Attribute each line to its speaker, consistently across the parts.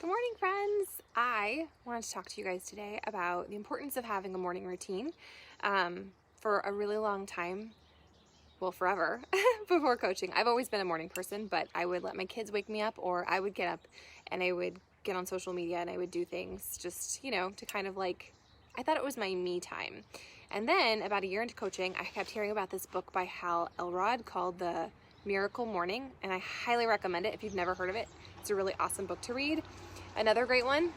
Speaker 1: Good morning, friends. I wanted to talk to you guys today about the importance of having a morning routine. For a really long time, well, forever, before coaching, I've always been a morning person, but I would let my kids wake me up, or I would get up and I would get on social media and I would do things just, to kind of like, I thought it was my me time. And then about a year into coaching, I kept hearing about this book by Hal Elrod called The Miracle Morning, and I highly recommend it if you've never heard of it. It's a really awesome book to read. Another great one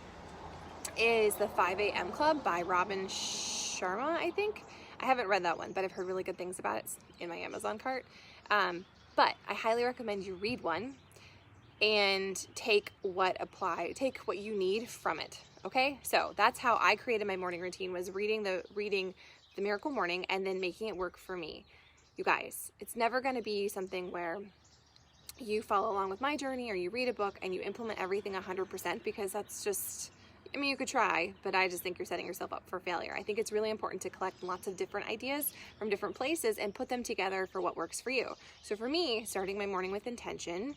Speaker 1: is The 5 a.m. Club by Robin Sharma, I think. I haven't read that one, but I've heard really good things about it. It's in my Amazon cart. But I highly recommend you read one and take what you need from it. Okay? So that's how I created my morning routine, was reading the Miracle Morning and then making it work for me. You guys, it's never going to be something where you follow along with my journey or you read a book and you implement everything 100%, because that's just, you could try, but I just think you're setting yourself up for failure. I think it's really important to collect lots of different ideas from different places and put them together for what works for you. So for me, starting my morning with intention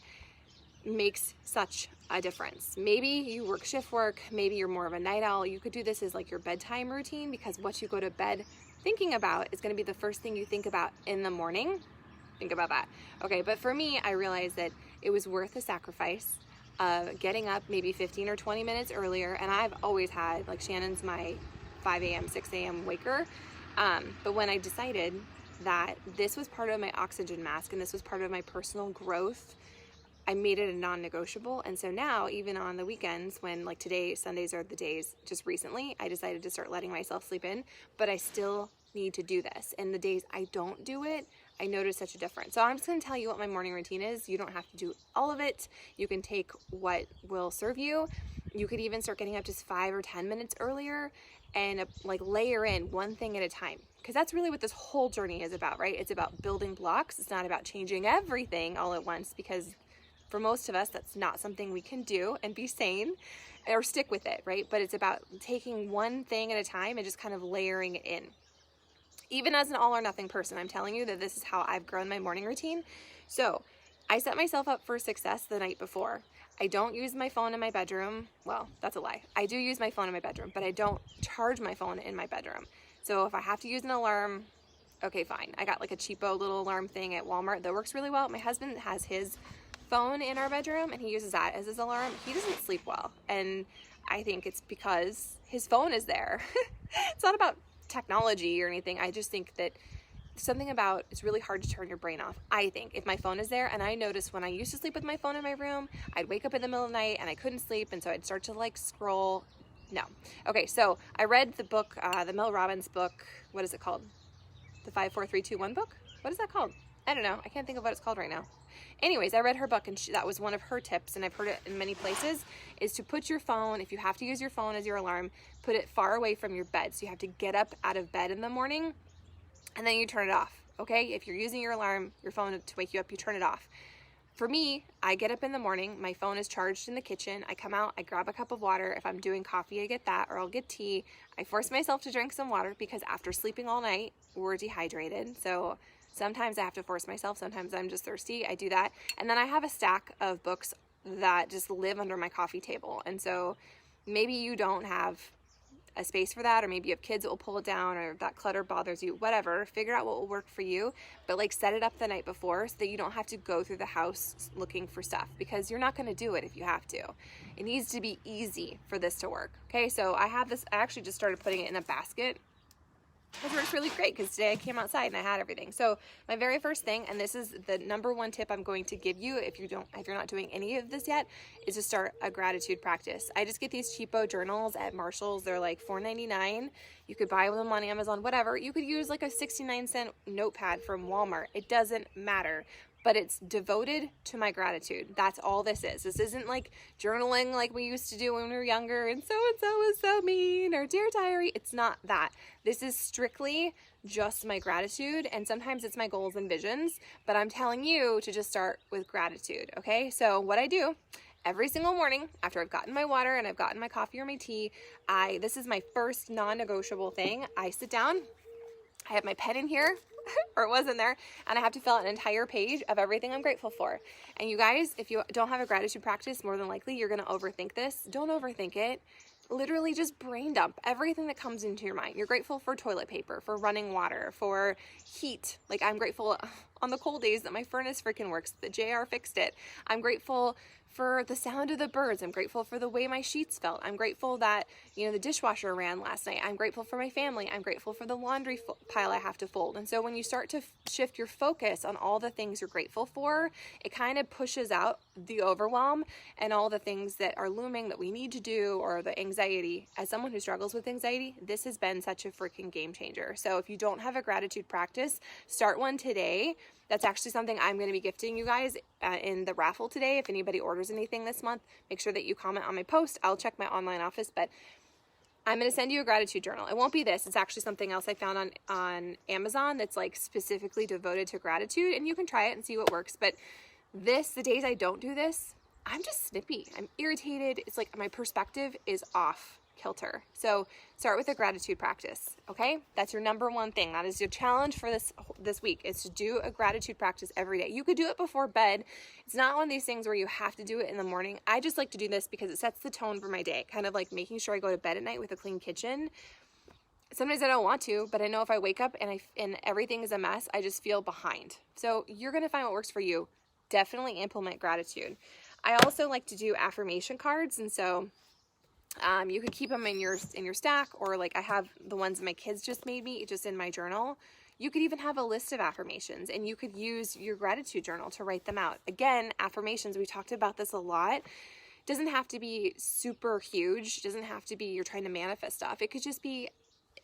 Speaker 1: makes such a difference. Maybe you work shift work, maybe you're more of a night owl. You could do this as like your bedtime routine, because what you go to bed thinking about is going to be the first thing you think about in the morning. Think about that. Okay, but for me, I realized that it was worth the sacrifice of getting up maybe 15 or 20 minutes earlier. And I've always had, like, Shannon's my 5 a.m., 6 a.m. waker. But when I decided that this was part of my oxygen mask and this was part of my personal growth, I made it a non-negotiable. And so now, even on the weekends, when like today, Sundays are the days, just recently, I decided to start letting myself sleep in, but I still need to do this. And the days I don't do it, I notice such a difference. So I'm just going to tell you what my morning routine is. You don't have to do all of it. You can take what will serve you. You could even start getting up just 5 or 10 minutes earlier and like layer in one thing at a time. Because that's really what this whole journey is about, right? It's about building blocks. It's not about changing everything all at once, because for most of us, that's not something we can do and be sane or stick with it, right? But it's about taking one thing at a time and just kind of layering it in. Even as an all or nothing person, I'm telling you that this is how I've grown my morning routine. So I set myself up for success the night before. I don't use my phone in my bedroom. Well, that's a lie. I do use my phone in my bedroom, but I don't charge my phone in my bedroom. So if I have to use an alarm, okay, fine. I got like a cheapo little alarm thing at Walmart that works really well. My husband has his phone in our bedroom and he uses that as his alarm. He doesn't sleep well, and I think it's because his phone is there. It's not about technology or anything. I just think that something about it's really hard to turn your brain off. I think if my phone is there, and I noticed when I used to sleep with my phone in my room, I'd wake up in the middle of the night and I couldn't sleep, and so I'd start to like scroll. No. Okay, so I read the book, the Mel Robbins book. What is it called? The 5, 4, 3, 2, 1 book? What is that called? I don't know. I can't think of what it's called right now. Anyways, I read her book, and that was one of her tips, and I've heard it in many places, is to put your phone, if you have to use your phone as your alarm, put it far away from your bed. So you have to get up out of bed in the morning, and then you turn it off, okay? If you're using your alarm, your phone to wake you up, you turn it off. For me, I get up in the morning, my phone is charged in the kitchen, I come out, I grab a cup of water. If I'm doing coffee, I get that, or I'll get tea. I force myself to drink some water, because after sleeping all night, we're dehydrated. So sometimes I have to force myself. Sometimes I'm just thirsty. I do that. And then I have a stack of books that just live under my coffee table. And so maybe you don't have a space for that, or maybe you have kids that will pull it down, or that clutter bothers you, whatever. Figure out what will work for you, but like set it up the night before so that you don't have to go through the house looking for stuff, because you're not going to do it if you have to. It needs to be easy for this to work. Okay, so I have this, I actually just started putting it in a basket. It works really great, because today I came outside and I had everything. So my very first thing, and this is the number one tip I'm going to give you if you're not doing any of this yet, is to start a gratitude practice. I just get these cheapo journals at Marshall's. They're like $4.99. You could buy them on Amazon, whatever. You could use like a 69-cent notepad from Walmart. It doesn't matter. But it's devoted to my gratitude. That's all this is. This isn't like journaling like we used to do when we were younger, and so was so mean, or dear diary. It's not that. This is strictly just my gratitude, and sometimes it's my goals and visions, but I'm telling you to just start with gratitude, okay? So what I do every single morning after I've gotten my water and I've gotten my coffee or my tea, this is my first non-negotiable thing. I sit down, I have my pen in here, or it was in there, and I have to fill out an entire page of everything I'm grateful for. And you guys, if you don't have a gratitude practice, more than likely you're going to overthink this. Don't overthink it. Literally just brain dump everything that comes into your mind. You're grateful for toilet paper, for running water, for heat. Like, I'm grateful on the cold days that my furnace freaking works, that JR fixed it. I'm grateful for the sound of the birds. I'm grateful for the way my sheets felt. I'm grateful that, the dishwasher ran last night. I'm grateful for my family. I'm grateful for the laundry pile I have to fold. And so when you start to shift your focus on all the things you're grateful for, it kind of pushes out the overwhelm and all the things that are looming that we need to do, or the anxiety. As someone who struggles with anxiety, this has been such a freaking game changer. So if you don't have a gratitude practice, start one today. That's actually something I'm going to be gifting you guys in the raffle today. If anybody orders anything this month, make sure that you comment on my post. I'll check my online office, but I'm going to send you a gratitude journal. It won't be this. It's actually something else I found on Amazon that's like specifically devoted to gratitude, and you can try it and see what works. But the days I don't do this, I'm just snippy. I'm irritated. It's like my perspective is off kilter. So start with a gratitude practice. Okay. That's your number one thing. That is your challenge for this week, is to do a gratitude practice every day. You could do it before bed. It's not one of these things where you have to do it in the morning. I just like to do this because it sets the tone for my day, kind of like making sure I go to bed at night with a clean kitchen. Sometimes I don't want to, but I know if I wake up and everything is a mess, I just feel behind. So you're going to find what works for you. Definitely implement gratitude. I also like to do affirmation cards. And so you could keep them in your stack, or like I have the ones my kids just made me just in my journal. You could even have a list of affirmations, and you could use your gratitude journal to write them out. Again, affirmations, we talked about this a lot. It doesn't have to be super huge. It doesn't have to be you're trying to manifest stuff. It could just be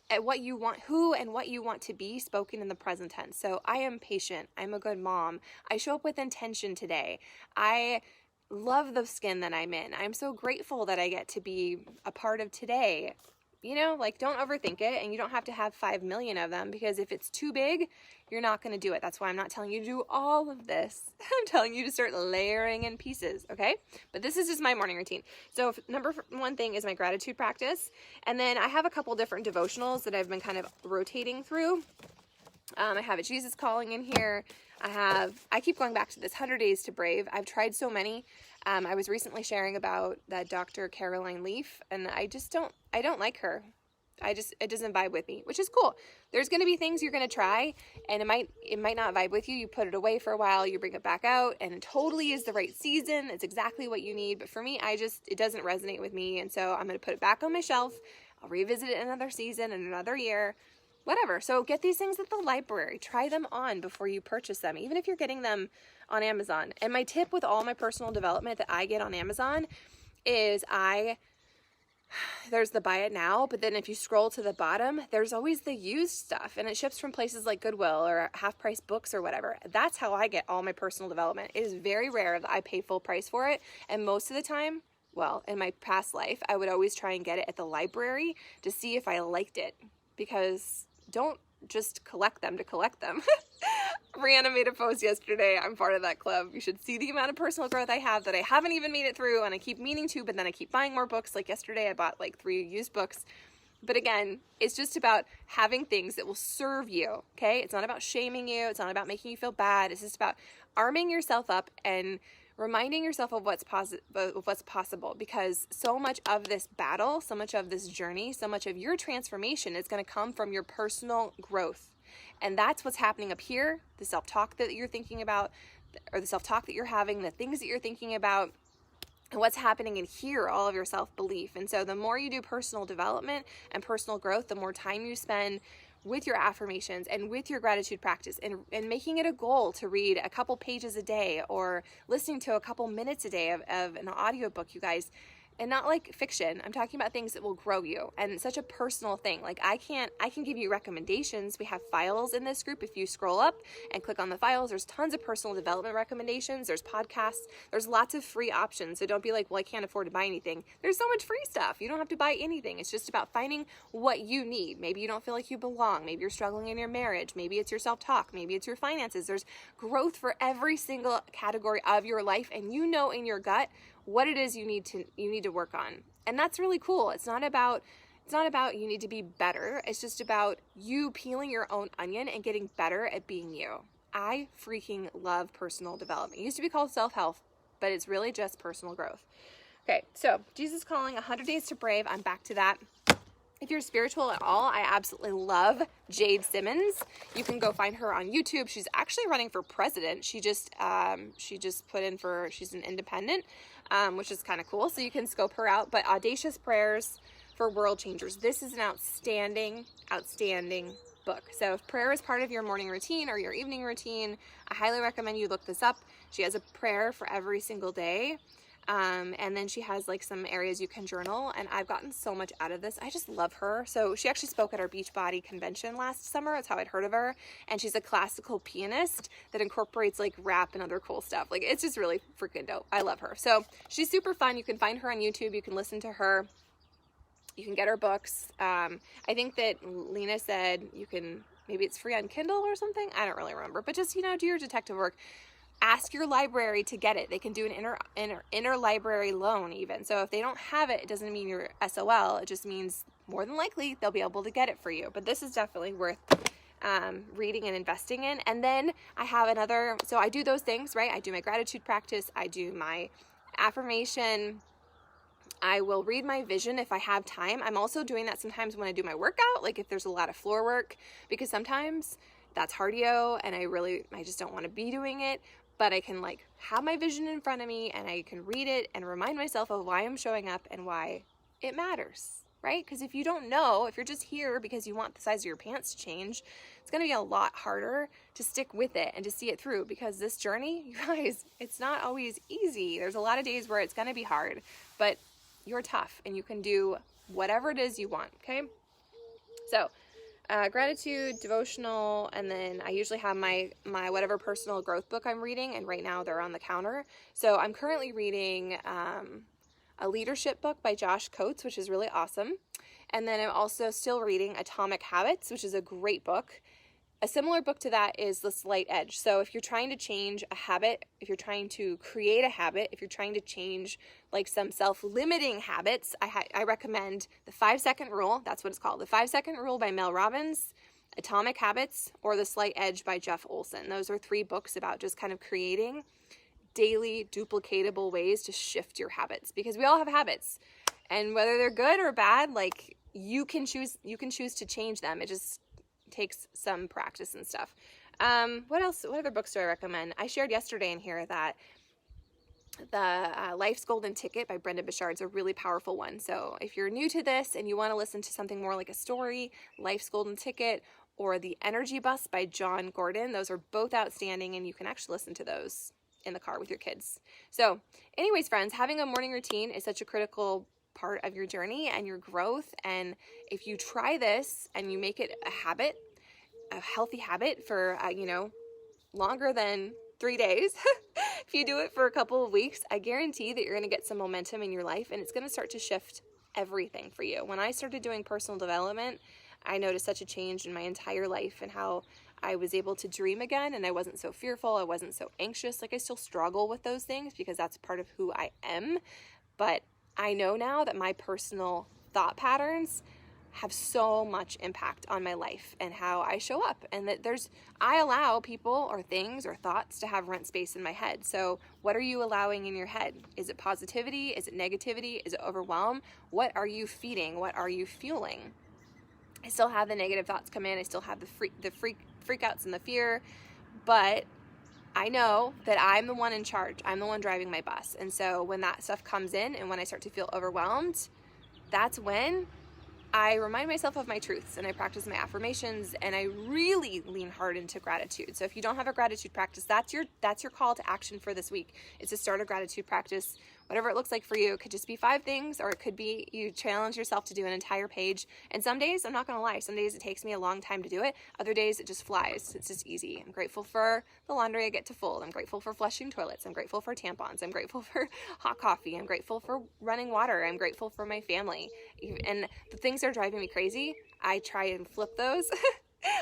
Speaker 1: at what you want, who and what you want to be, spoken in the present tense. So I am patient. I'm a good mom. I show up with intention today. I love the skin that I'm in. I'm so grateful that I get to be a part of today. Don't overthink it, and you don't have to have 5 million of them, because if it's too big, you're not going to do it. That's why I'm not telling you to do all of this. I'm telling you to start layering in pieces, okay? But this is just my morning routine. So number one thing is my gratitude practice, and then I have a couple different devotionals that I've been kind of rotating through. I have a Jesus Calling in here. I keep going back to this 100 Days to Brave. I've tried so many. I was recently sharing about that Dr. Caroline Leaf, and I don't like her. It doesn't vibe with me, which is cool. There's going to be things you're going to try, and it might not vibe with you. You put it away for a while, you bring it back out, and it totally is the right season. It's exactly what you need. But for me, it doesn't resonate with me. And so I'm going to put it back on my shelf. I'll revisit it another season and another year. Whatever. So get these things at the library. Try them on before you purchase them, even if you're getting them on Amazon. And my tip with all my personal development that I get on Amazon is there's the buy it now, but then if you scroll to the bottom, there's always the used stuff, and it ships from places like Goodwill or Half Price Books or whatever. That's how I get all my personal development. It is very rare that I pay full price for it, and most of the time, well, in my past life, I would always try and get it at the library to see if I liked it, because don't just collect them to collect them. Rihanna made a post yesterday. I'm part of that club. You should see the amount of personal growth I have that I haven't even made it through, and I keep meaning to, but then I keep buying more books. Like yesterday, I bought like 3 used books. But again, it's just about having things that will serve you, okay? It's not about shaming you. It's not about making you feel bad. It's just about arming yourself up and reminding yourself of what's possible, because so much of this battle, so much of this journey, so much of your transformation is going to come from your personal growth. And that's what's happening up here, the self-talk that you're thinking about, or the self-talk that you're having, the things that you're thinking about, and what's happening in here, all of your self-belief. And so the more you do personal development and personal growth, the more time you spend with your affirmations and with your gratitude practice, and making it a goal to read a couple pages a day or listening to a couple minutes a day of an audiobook, you guys. And not like fiction. I'm talking about things that will grow you, and such a personal thing. Like I can give you recommendations. We have files in this group. If you scroll up and click on the files, there's tons of personal development recommendations. There's podcasts. There's lots of free options. So don't be like, well, I can't afford to buy anything. There's so much free stuff. You don't have to buy anything. It's just about finding what you need. Maybe you don't feel like you belong. Maybe you're struggling in your marriage. Maybe it's your self-talk. Maybe it's your finances. There's growth for every single category of your life, and you know in your gut what it is you need to work on. And that's really cool. It's not about It's not about you need to be better. It's just about you peeling your own onion and getting better at being you. I freaking love personal development. It used to be called self-help, but it's really just personal growth. Okay, so Jesus Calling, 100 Days to Brave. I'm back to that. If you're spiritual at all, I absolutely love Jade Simmons. You can go find her on YouTube. She's actually running for president. She just put in for, she's an independent, which is kind of cool. So you can scope her out. But Audacious Prayers for World Changers. This is an outstanding, outstanding book. So if prayer is part of your morning routine or your evening routine, I highly recommend you look this up. She has a prayer for every single day. And then she has like some areas you can journal, and I've gotten so much out of this. I just love her. So she actually spoke at our Beachbody convention last summer. That's how I'd heard of her. And she's a classical pianist that incorporates like rap and other cool stuff. Like, it's just really freaking dope. I love her. So she's super fun. You can find her on YouTube. You can listen to her. You can get her books. I think that Lena said you can, maybe it's free on Kindle or something. I don't really remember, but just, you know, do your detective work. Ask your library to get it. They can do an interlibrary loan even. So if they don't have it, it doesn't mean you're SOL. It just means more than likely they'll be able to get it for you. But this is definitely worth reading and investing in. And then I have another, so I do those things, right? I do my gratitude practice. I do my affirmation. I will read my vision if I have time. I'm also doing that sometimes when I do my workout, like if there's a lot of floor work, because sometimes that's cardio and I just don't want to be doing it. But I can like have my vision in front of me and I can read it and remind myself of why I'm showing up and why it matters, right? Because if you don't know, if you're just here because you want the size of your pants to change, it's going to be a lot harder to stick with it and to see it through, because this journey, you guys, it's not always easy. There's a lot of days where it's going to be hard, but you're tough and you can do whatever it is you want, okay? So, gratitude, devotional, and then I usually have my whatever personal growth book I'm reading, and right now they're on the counter. So I'm currently reading a leadership book by Josh Coates, which is really awesome. And then I'm also still reading Atomic Habits, which is a great book. A similar book to that is The Slight Edge. So if you're trying to change a habit, if you're trying to create a habit, if you're trying to change like some self-limiting habits, I recommend The 5-Second Rule. That's what it's called. The 5-Second Rule by Mel Robbins, Atomic Habits, or The Slight Edge by Jeff Olson. Those are 3 books about just kind of creating daily duplicatable ways to shift your habits, because we all have habits, and whether they're good or bad, like you can choose to change them. It just takes some practice and stuff. What else? What other books do I recommend? I shared yesterday in here that the Life's Golden Ticket by Brendon Burchard is a really powerful one. So if you're new to this and you want to listen to something more like a story, Life's Golden Ticket or The Energy Bus by John Gordon, those are both outstanding, and you can actually listen to those in the car with your kids. So anyways, friends, having a morning routine is such a critical part of your journey and your growth. And if you try this and you make it a habit, a healthy habit for, longer than 3 days, if you do it for a couple of weeks, I guarantee that you're going to get some momentum in your life, and it's going to start to shift everything for you. When I started doing personal development, I noticed such a change in my entire life and how I was able to dream again, and I wasn't so fearful. I wasn't so anxious. Like, I still struggle with those things because that's part of who I am. But I know now that my personal thought patterns have so much impact on my life and how I show up, and that I allow people or things or thoughts to have rent space in my head. So what are you allowing in your head? Is it positivity? Is it negativity? Is it overwhelm? What are you feeding? What are you fueling? I still have the negative thoughts come in. I still have the freakouts and the fear, but I know that I'm the one in charge. I'm the one driving my bus. And so when that stuff comes in and when I start to feel overwhelmed, that's when I remind myself of my truths and I practice my affirmations, and I really lean hard into gratitude. So if you don't have a gratitude practice, that's your call to action for this week, is to start a gratitude practice. Whatever it looks like for you. It could just be 5 things, or it could be you challenge yourself to do an entire page. And some days, I'm not going to lie, some days it takes me a long time to do it. Other days it just flies. It's just easy. I'm grateful for the laundry I get to fold. I'm grateful for flushing toilets. I'm grateful for tampons. I'm grateful for hot coffee. I'm grateful for running water. I'm grateful for my family. And the things that are driving me crazy, I try and flip those.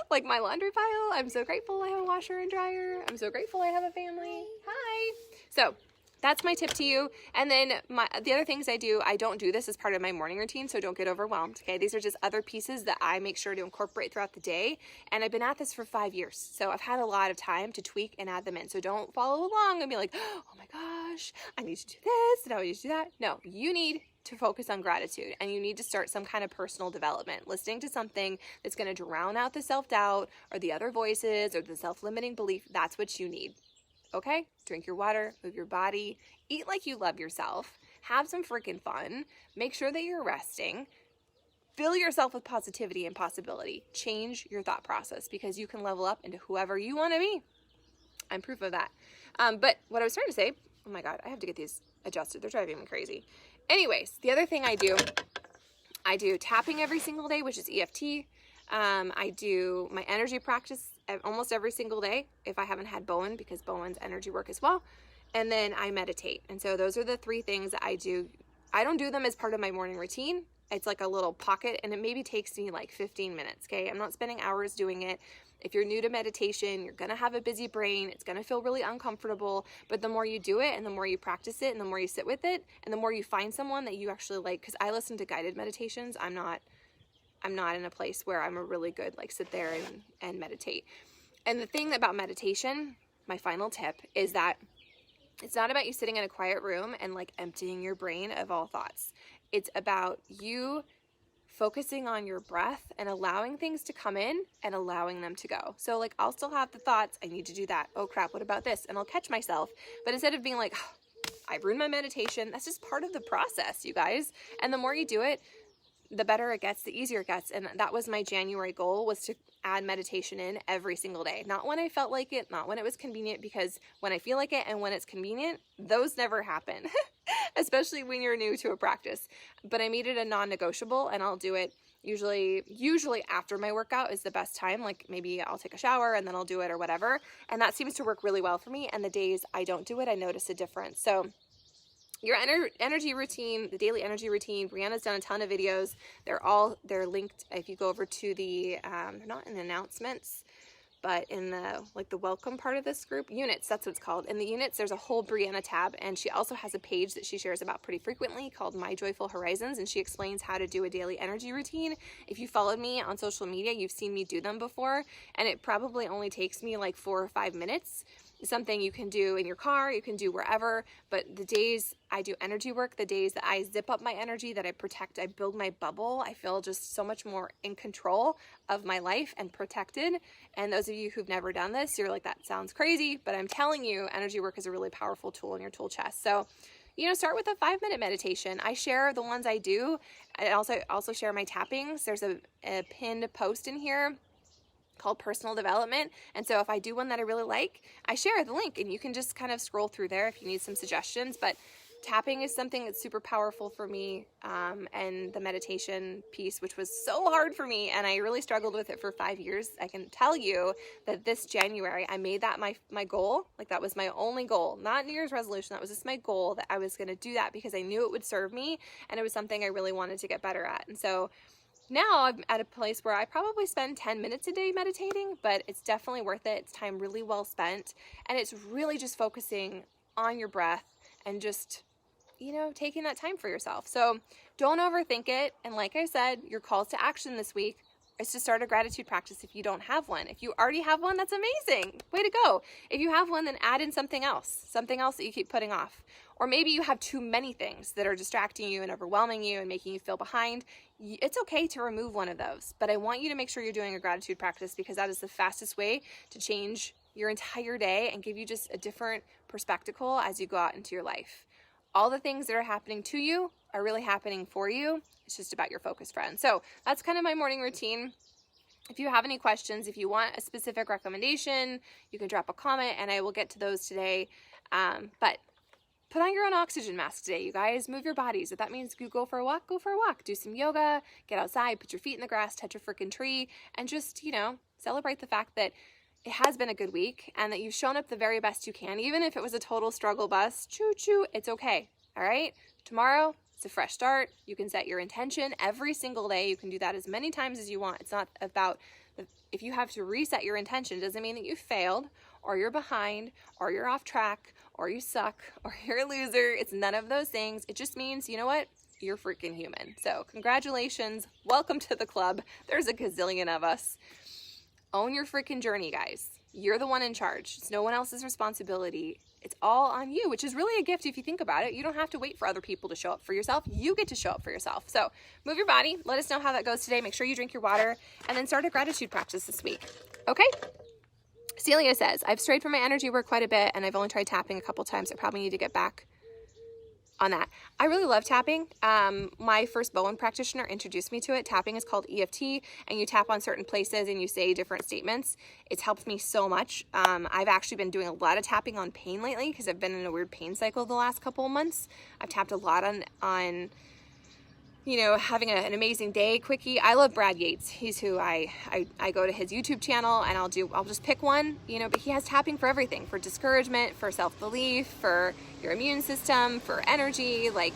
Speaker 1: Like my laundry pile. I'm so grateful I have a washer and dryer. I'm so grateful I have a family. Hi. So that's my tip to you. And then the other things I do, I don't do this as part of my morning routine, so don't get overwhelmed, okay? These are just other pieces that I make sure to incorporate throughout the day. And I've been at this for 5 years, so I've had a lot of time to tweak and add them in. So don't follow along and be like, oh my gosh, I need to do this, and I need to do that. No, you need to focus on gratitude, and you need to start some kind of personal development, listening to something that's going to drown out the self-doubt or the other voices or the self-limiting belief. That's what you need. Okay? Drink your water, move your body, eat like you love yourself, have some freaking fun, make sure that you're resting, fill yourself with positivity and possibility. Change your thought process, because you can level up into whoever you want to be. I'm proof of that. But what I was trying to say, oh my God, I have to get these adjusted. They're driving me crazy. Anyways, the other thing I do tapping every single day, which is EFT. I do my energy practice almost every single day if I haven't had Bowen, because Bowen's energy work as well. And then I meditate. And so those are the 3 things that I do. I don't do them as part of my morning routine. It's like a little pocket, and it maybe takes me like 15 minutes, okay? I'm not spending hours doing it. If you're new to meditation, you're going to have a busy brain. It's going to feel really uncomfortable, but the more you do it and the more you practice it and the more you sit with it and the more you find someone that you actually like, because I listen to guided meditations. I'm not in a place where I'm a really good, like, sit there and meditate. And the thing about meditation, my final tip, is that it's not about you sitting in a quiet room and like emptying your brain of all thoughts. It's about you focusing on your breath and allowing things to come in and allowing them to go. So like, I'll still have the thoughts, I need to do that. Oh crap, what about this? And I'll catch myself. But instead of being like, oh, I ruined my meditation, that's just part of the process, you guys. And the more you do it, the better it gets, the easier it gets. And that was my January goal, was to add meditation in every single day. Not when I felt like it, not when it was convenient, because when I feel like it and when it's convenient, those never happen, especially when you're new to a practice. But I made it a non-negotiable, and I'll do it usually after my workout is the best time. Like maybe I'll take a shower and then I'll do it or whatever. And that seems to work really well for me. And the days I don't do it, I notice a difference. So your energy routine, the daily energy routine, Brianna's done a ton of videos. They're linked. If you go over to the, they're not in announcements, but in the welcome part of this group, units, that's what it's called. In the units, there's a whole Brianna tab, and she also has a page that she shares about pretty frequently called My Joyful Horizons, and she explains how to do a daily energy routine. If you followed me on social media, you've seen me do them before, and it probably only takes me like 4 or 5 minutes. Something you can do in your car, you can do wherever, but the days I do energy work, the days that I zip up my energy, that I protect, I build my bubble, I feel just so much more in control of my life and protected. And those of you who've never done this, you're like, that sounds crazy, but I'm telling you, energy work is a really powerful tool in your tool chest. So, start with a 5-minute meditation. I share the ones I do. I also share my tappings. There's a pinned post in here called personal development. And so if I do one that I really like, I share the link, and you can just kind of scroll through there if you need some suggestions. But tapping is something that's super powerful for me. And the meditation piece, which was so hard for me, and I really struggled with it for 5 years. I can tell you that this January, I made that my goal. Like, that was my only goal, not New Year's resolution. That was just my goal, that I was going to do that because I knew it would serve me, and it was something I really wanted to get better at. And so now I'm at a place where I probably spend 10 minutes a day meditating, but it's definitely worth it. It's time really well spent. And it's really just focusing on your breath and just, taking that time for yourself. So don't overthink it. And like I said, your calls to action this week is to start a gratitude practice if you don't have one. If you already have one, that's amazing. Way to go. If you have one, then add in something else that you keep putting off. Or maybe you have too many things that are distracting you and overwhelming you and making you feel behind. It's okay to remove one of those, but I want you to make sure you're doing a gratitude practice, because that is the fastest way to change your entire day and give you just a different perspective as you go out into your life. All the things that are happening to you are really happening for you. It's just about your focus, friend. So that's kind of my morning routine. If you have any questions, if you want a specific recommendation, you can drop a comment and I will get to those today. But put on your own oxygen mask today, you guys. Move your bodies. If that means you go for a walk, go for a walk. Do some yoga, get outside, put your feet in the grass, touch a freaking tree, and just, celebrate the fact that it has been a good week and that you've shown up the very best you can. Even if it was a total struggle bus, choo-choo, it's okay, all right? Tomorrow, it's a fresh start. You can set your intention every single day. You can do that as many times as you want. It's not about, if you have to reset your intention, it doesn't mean that you failed or you're behind or you're off track or you suck or you're a loser. It's none of those things. It just means, you know what? You're freaking human. So congratulations. Welcome to the club. There's a gazillion of us. Own your freaking journey, guys. You're the one in charge. It's no one else's responsibility. It's all on you, which is really a gift if you think about it. You don't have to wait for other people to show up for yourself. You get to show up for yourself. So move your body. Let us know how that goes today. Make sure you drink your water and then start a gratitude practice this week. Okay? Celia says, I've strayed from my energy work quite a bit and I've only tried tapping a couple times. I probably need to get back on that. I really love tapping. My first Bowen practitioner introduced me to it. Tapping is called EFT, and you tap on certain places and you say different statements. It's helped me so much. I've actually been doing a lot of tapping on pain lately because I've been in a weird pain cycle the last couple of months. I've tapped a lot on you know, having an amazing day quickie. I love Brad Yates. He's who I go to his YouTube channel and I'll just pick one, you know, but he has tapping for everything, for discouragement, for self-belief, for your immune system, for energy, like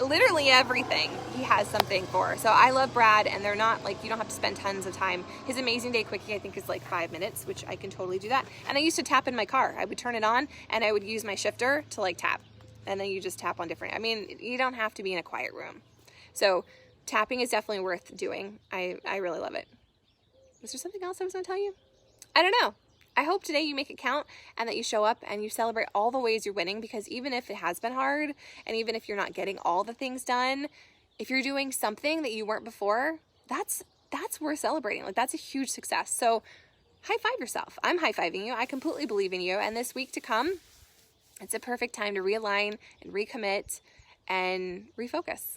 Speaker 1: literally everything he has something for. So I love Brad, and they're not like, you don't have to spend tons of time. His amazing day quickie I think is like 5 minutes, which I can totally do that. And I used to tap in my car. I would turn it on and I would use my shifter to like tap, and then you just tap on different, I mean, you don't have to be in a quiet room. So tapping is definitely worth doing. I really love it. Was there something else I was going to tell you? I don't know. I hope today you make it count and that you show up and you celebrate all the ways you're winning, because even if it has been hard and even if you're not getting all the things done, if you're doing something that you weren't before, that's worth celebrating. Like, that's a huge success. So high five yourself. I'm high fiving you. I completely believe in you. And this week to come, it's a perfect time to realign and recommit and refocus.